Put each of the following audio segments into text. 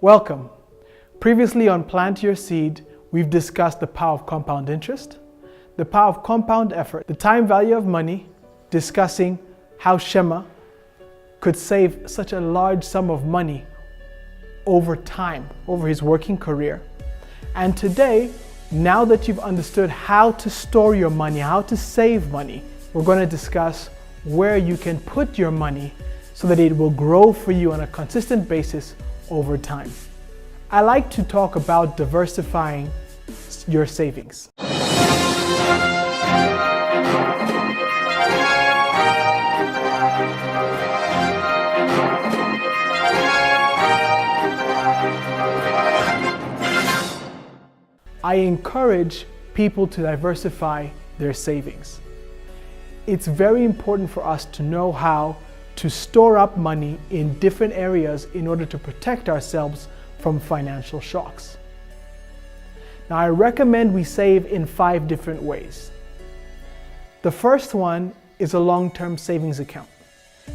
Welcome. Previously on Plant Your Seed, we've discussed the power of compound interest, the power of compound effort, the time value of money, discussing how Shema could save such a large sum of money over time, over his working career. And today, now that you've understood how to store your money, how to save money, we're going to discuss where you can put your money so that it will grow for you on a consistent basis over time. I like to talk about diversifying your savings. I encourage people to diversify their savings. It's very important for us to know how to store up money in different areas in order to protect ourselves from financial shocks. Now, I recommend we save in 5 different ways. The first one is a long-term savings account,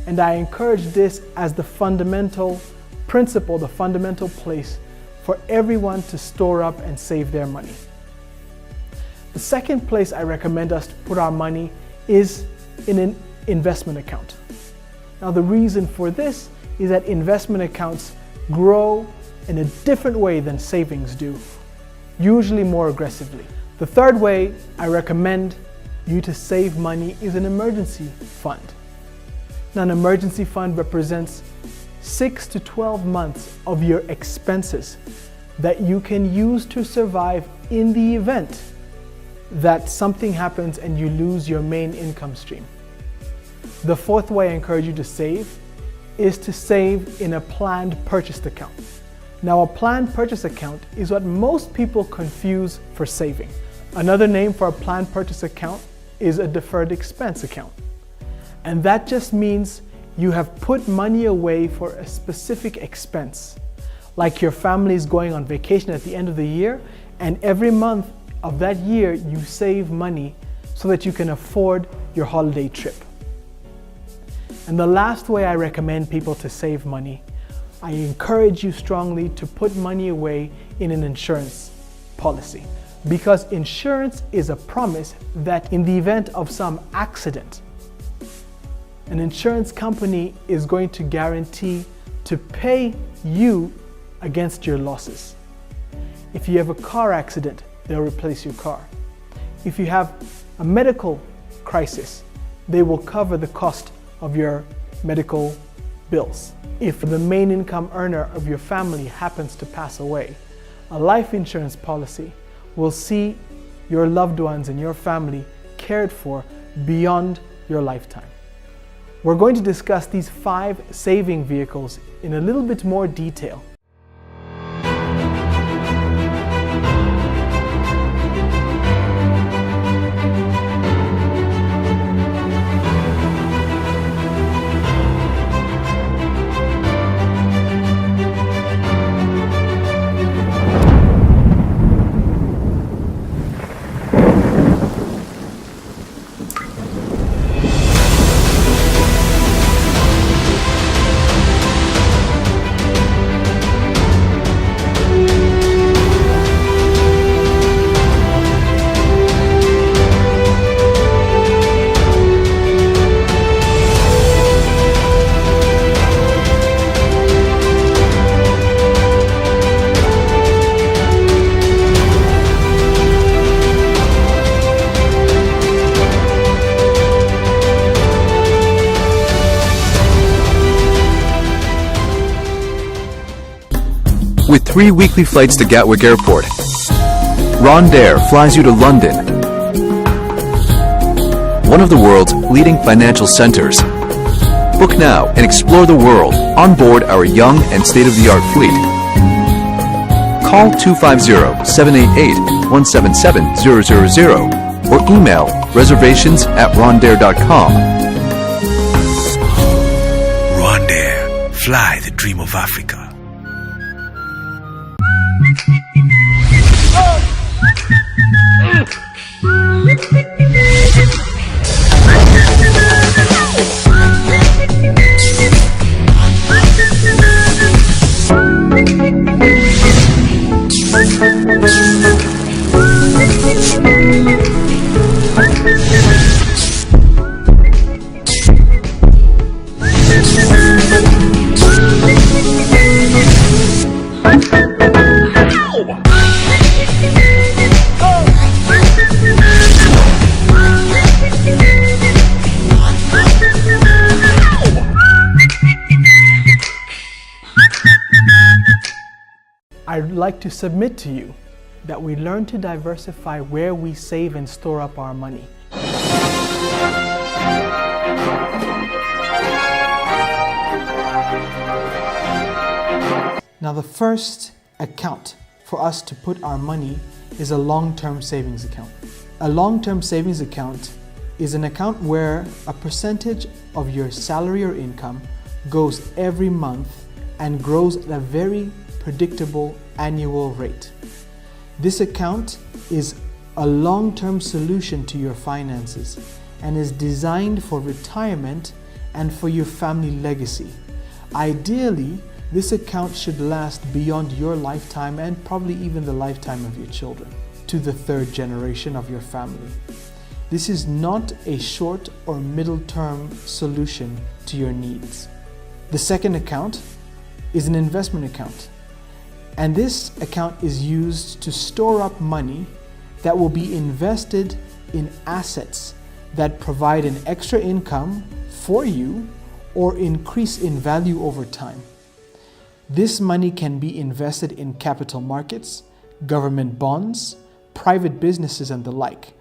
and I encourage this as the fundamental principle, the fundamental place for everyone to store up and save their money. The second place I recommend us to put our money is in an investment account. Now, the reason for this is that investment accounts grow in a different way than savings do, usually more aggressively. The third way I recommend you to save money is an emergency fund. Now, an emergency fund represents 6 to 12 months of your expenses that you can use to survive in the event that something happens and you lose your main income stream. The fourth way I encourage you to save is to save in a planned purchase account. Now, a planned purchase account is what most people confuse for saving. Another name for a planned purchase account is a deferred expense account. And that just means you have put money away for a specific expense. Like your family is going on vacation at the end of the year, and every month of that year you save money so that you can afford your holiday trip. And the last way I recommend people to save money, I encourage you strongly to put money away in an insurance policy. Because insurance is a promise that in the event of some accident, an insurance company is going to guarantee to pay you against your losses. If you have a car accident, they'll replace your car. If you have a medical crisis, they will cover the cost of your medical bills. If the main income earner of your family happens to pass away, a life insurance policy will see your loved ones and your family cared for beyond your lifetime. We're going to discuss these 5 saving vehicles in a little bit more detail. With 3 weekly flights to Gatwick Airport, Rwandair flies you to London, one of the world's leading financial centers. Book now and explore the world on board our young and state-of-the-art fleet. Call 250-788-177000 or email reservations@rwandair.com. Rwandair, fly the dream of Africa. like to submit to you that we learn to diversify where we save and store up our money. Now, the first account for us to put our money is a long-term savings account. A long-term savings account is an account where a percentage of your salary or income goes every month and grows at a very predictable annual rate. This account is a long-term solution to your finances and is designed for retirement and for your family legacy. Ideally, this account should last beyond your lifetime and probably even the lifetime of your children, to the third generation of your family. This is not a short or middle-term solution to your needs. The second account is an investment account. And this account is used to store up money that will be invested in assets that provide an extra income for you or increase in value over time. This money can be invested in capital markets, government bonds, private businesses, and the like,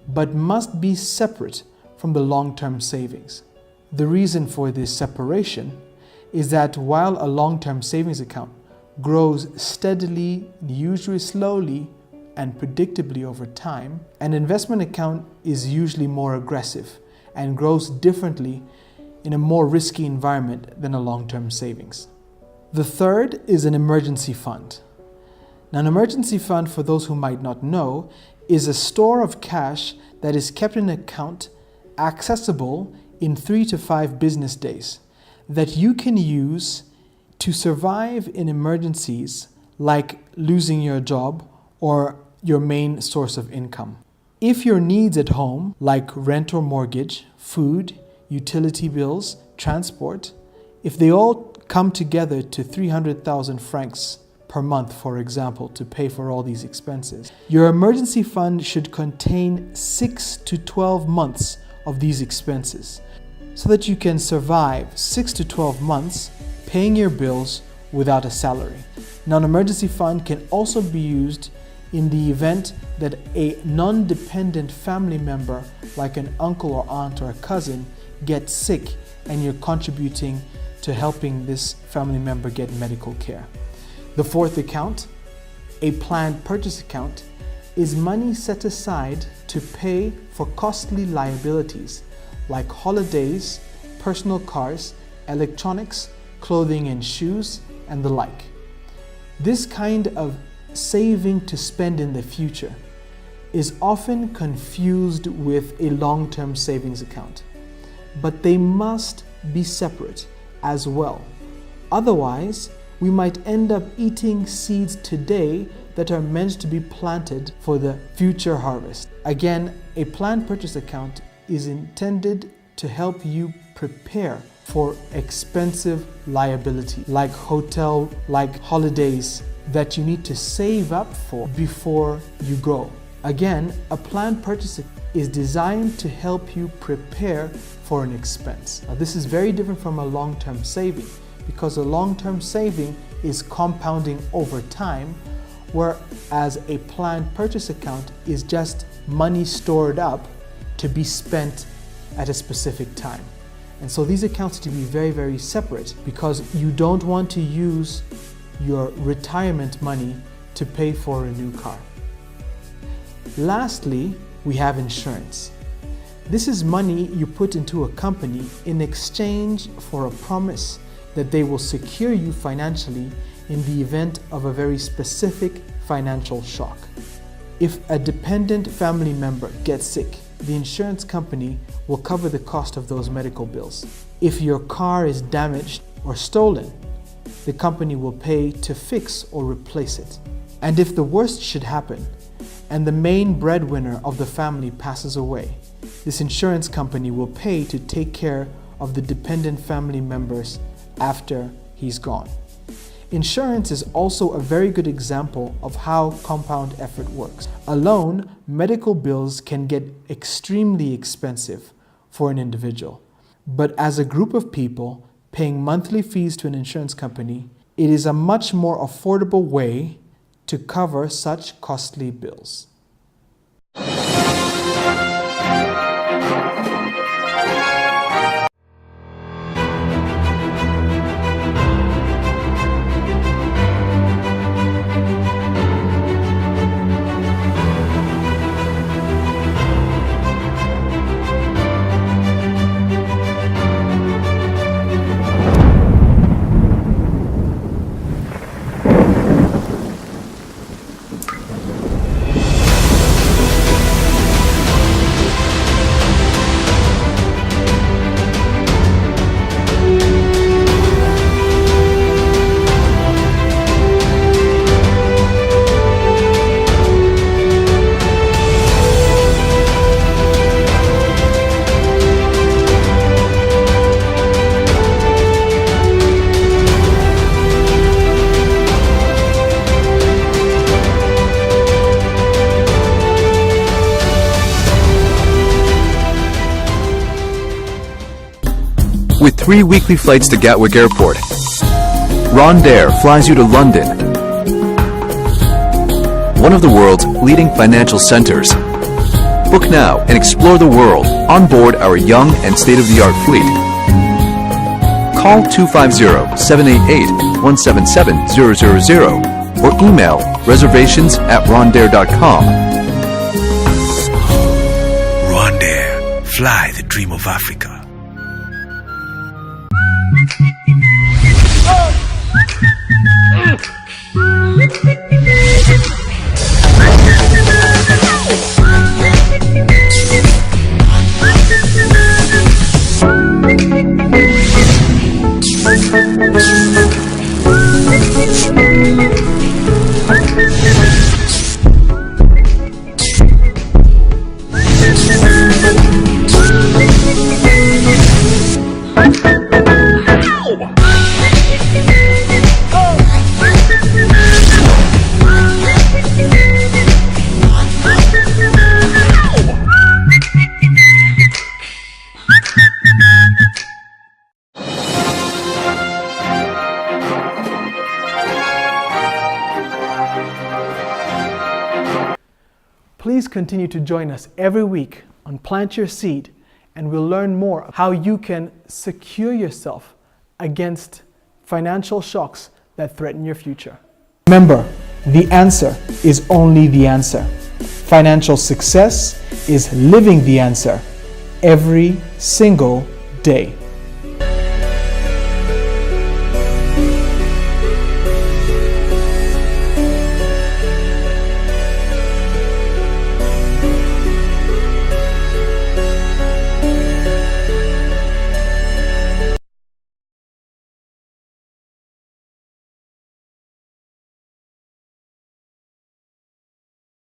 but must be separate from the long-term savings. The reason for this separation is that while a long-term savings account grows steadily, usually slowly, and predictably over time, an investment account is usually more aggressive and grows differently in a more risky environment than a long-term savings. The third is an emergency fund. Now, an emergency fund, for those who might not know, is a store of cash that is kept in an account accessible in 3 to 5 business days that you can use to survive in emergencies like losing your job or your main source of income. If your needs at home, like rent or mortgage, food, utility bills, transport, if they all come together to 300,000 francs per month, for example, to pay for all these expenses, your emergency fund should contain 6 to 12 months of these expenses so that you can survive 6 to 12 months paying your bills without a salary. Now, an emergency fund can also be used in the event that a non-dependent family member, like an uncle or aunt or a cousin, gets sick and you're contributing to helping this family member get medical care. The fourth account, a planned purchase account, is money set aside to pay for costly liabilities like holidays, personal cars, electronics, clothing and shoes, and the like. This kind of saving to spend in the future is often confused with a long-term savings account, but they must be separate as well. Otherwise, we might end up eating seeds today that are meant to be planted for the future harvest. Again, a planned purchase account is intended to help you prepare for expensive liability like hotel, like holidays that you need to save up for before you go. Again, a planned purchase is designed to help you prepare for an expense. Now, this is very different from a long-term saving because a long-term saving is compounding over time, whereas a planned purchase account is just money stored up to be spent at a specific time. And so these accounts need to be very, very separate because you don't want to use your retirement money to pay for a new car. Lastly, we have insurance. This is money you put into a company in exchange for a promise that they will secure you financially in the event of a very specific financial shock. If a dependent family member gets sick, the insurance company will cover the cost of those medical bills. If your car is damaged or stolen, the company will pay to fix or replace it. And if the worst should happen, and the main breadwinner of the family passes away, this insurance company will pay to take care of the dependent family members after he's gone. Insurance is also a very good example of how compound effort works. Alone, medical bills can get extremely expensive for an individual. But as a group of people paying monthly fees to an insurance company, it is a much more affordable way to cover such costly bills. With 3 weekly flights to Gatwick Airport, Rwandair flies you to London, one of the world's leading financial centers. Book now and explore the world on board our young and state-of-the-art fleet. Call 250-788-177000 or email reservations@rwandair.com. Rwandair, fly the dream of Africa. Please continue to join us every week on Plant Your Seed, and we'll learn more how you can secure yourself against financial shocks that threaten your future. Remember, the answer is only the answer. Financial success is living the answer every single day.